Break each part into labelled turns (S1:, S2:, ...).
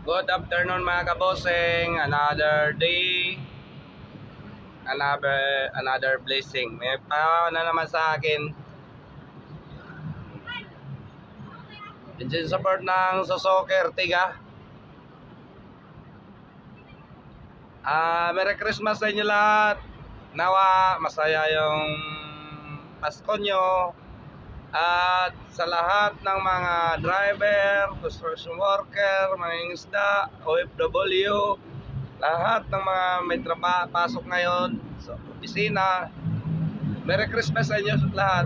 S1: Good afternoon mga kaboseng. Another day, another blessing. May pa na naman sa akin. Engine support ng Suzuki Ertiga. Merry Christmas sa inyo lahat. Nawa masaya yung Pasko nyo. At sa lahat ng mga driver, construction worker, mga isda, OFW, lahat ng mga may pasok ngayon sa opisina, Merry Christmas sa inyo lahat.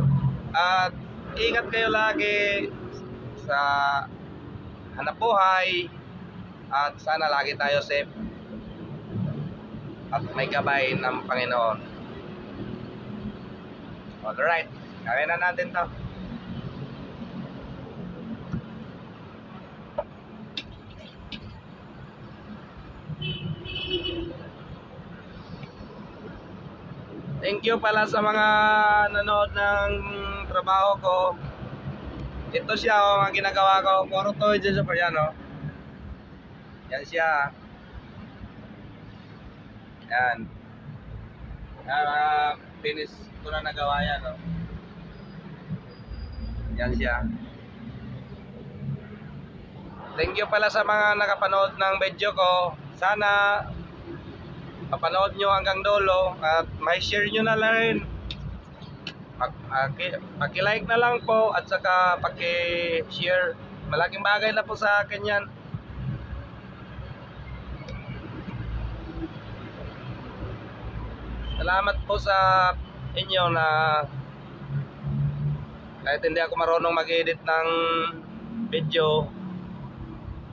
S1: At ingat kayo lagi sa hanap buhay. At sana lagi tayo safe at may gabay ng Panginoon. Alright, gawin na natin to. Thank you pala sa mga nanood ng trabaho ko. Ito siya mga ginagawa ko. Puro to dyan sa yan o. Yan siya. Yan. Finish ko na nagawa yan o. Yan siya. Thank you pala sa mga nakapanood ng video ko. Sana mapanood nyo hanggang dulo at may share nyo na rin. Paki-like na lang po at saka paki-share. Malaking bagay na po sa akin yan. Salamat po sa inyo na kahit hindi ako marunong mag-edit ng video,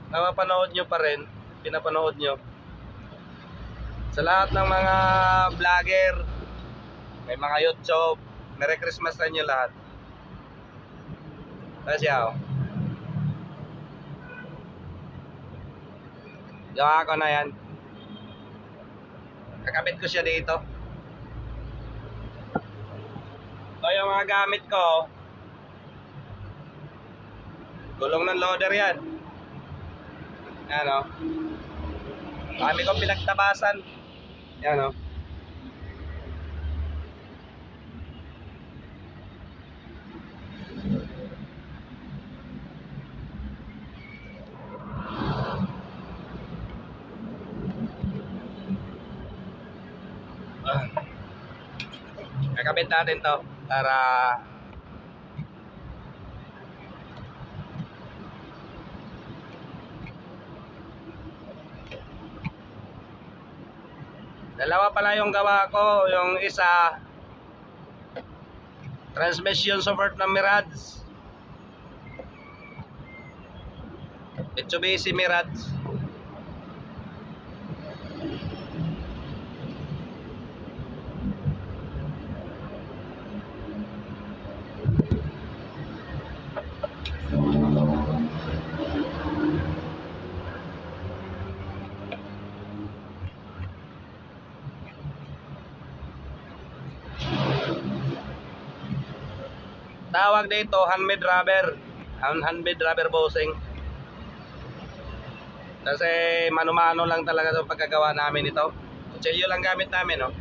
S1: napapanood nyo pa rin, pinapanood nyo. Sa lahat ng mga vlogger, may mga YouTube, Merry Christmas sa inyo lahat. Tapos yaw. Gawa ko na yan. Kakabit ko siya dito. Ito yung mga gamit ko. Gulong ng loader yan. Yan o. Kami kong pinagtabasan. Yan o. Kakabit natin to para dalawa pala yung gawa ko. Yung isa transmission support ng Mirage, Mitsubishi Mirage. Tawag dito handmade rubber. Handmade rubber bossing. Kasi mano-mano lang talaga sa pagkagawa namin ito. Kutsilyo lang gamit namin, no?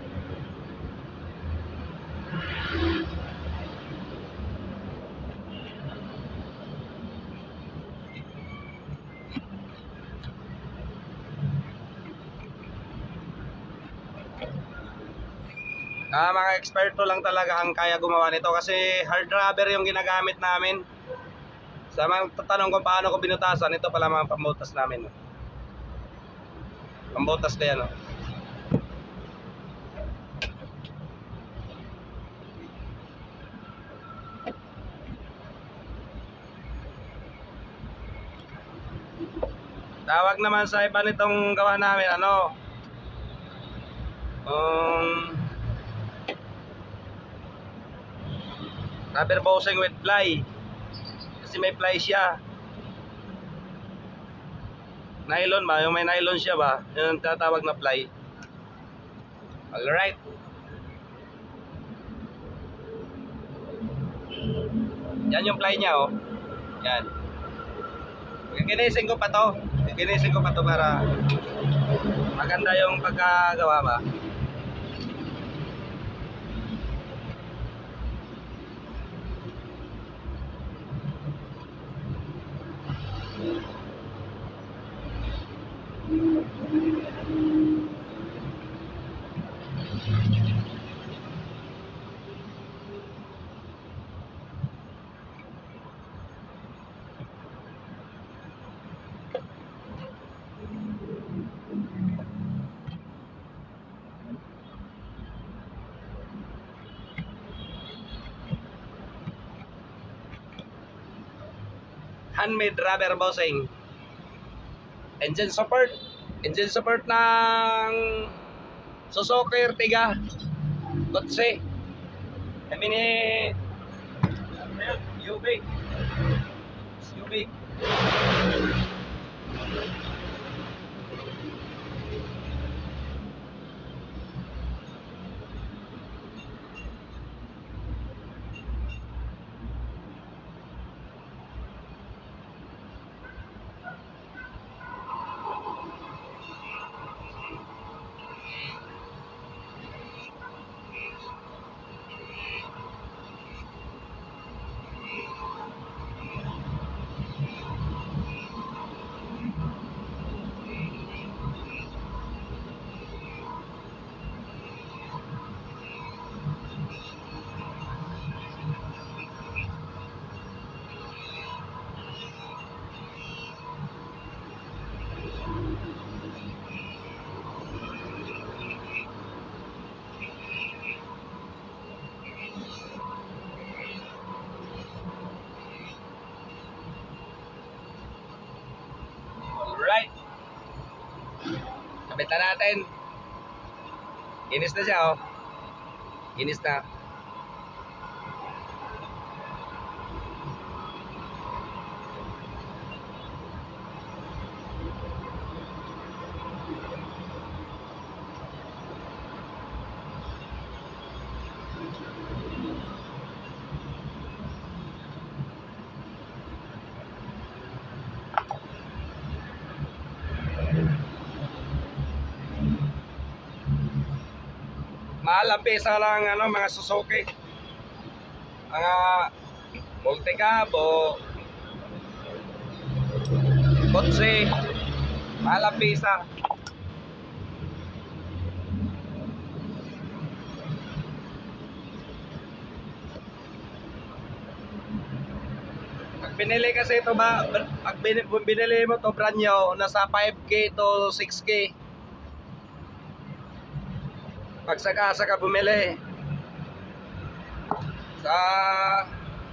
S1: Mga eksperto lang talaga ang kaya gumawa nito kasi hard rubber yung ginagamit namin. Sa mga tatanong kung paano ko binutasan, ito pala mga pambutas namin. Pambutas kaya no. Tawag naman sa iba nitong gawa namin, ano? Rubber bossing with ply. Kasi may ply siya. Nylon ba? Yung may nylon siya ba? Yun ang tatawag na ply. Alright. Yan yung ply niya, oh. Yan. Ginising ko pa to. Ginising ko pa to para maganda yung pagkagawa ba. Handmade rubber bossing. Engine support. Engine support ng Suzuki Ertiga Kotse. Kami ni UV. UV. Alright. Kabit na natin. Inis na siya, oh. Inis na. Mahal ang pesa lang mga Suzuki. Mga Multicab o Kotse. Mahal ang pesa. Pag binili kasi ito pag binili mo to brand new, nasa 5K to 6K. Pagsaka ka bumili. Sa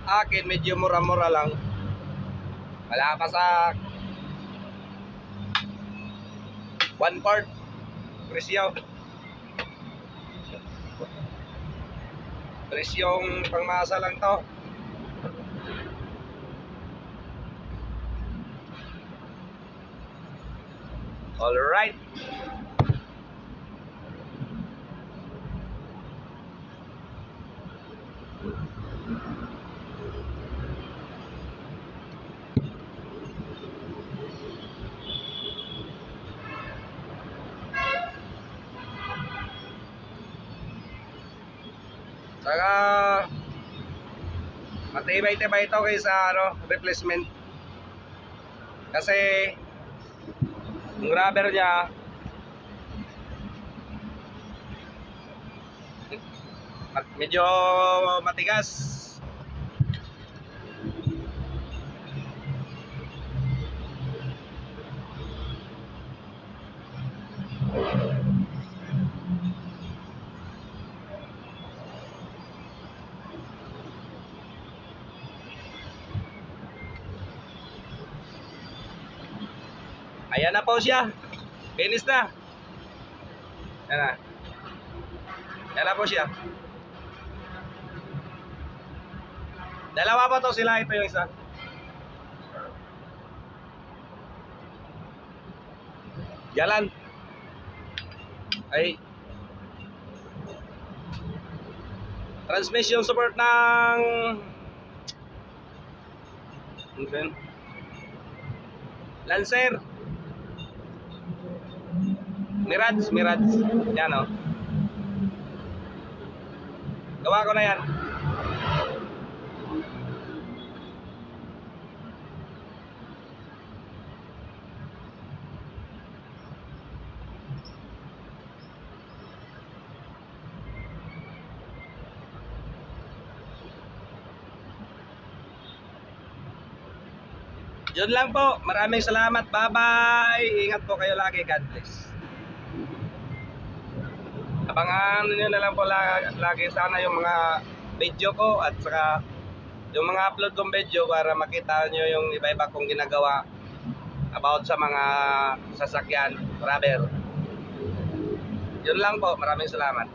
S1: akin medyo mura-mura lang. Wala pa sa 1/4 presyo. Presyong pangmasa lang to. All right. Saka matibay-tibay ito kaysa replacement. Kasi yung rubber niya medyo matigas. Ayan na po siya. Finish na. Ayan na. Ayan na po siya. Dalawa pa to sila. Ito yung isa. Jalan. Ay. Transmission support ng Lancer. Mirage. Yan o. Gawa ko na yan. Yun lang po. Maraming salamat. Bye-bye. Ingat po kayo lagi. God bless. Abangan nyo na lang po lagi sana yung mga video ko at saka yung mga upload kong video para makita nyo yung iba-iba kong ginagawa about sa mga sasakyan, rubber. Yun lang po. Maraming salamat.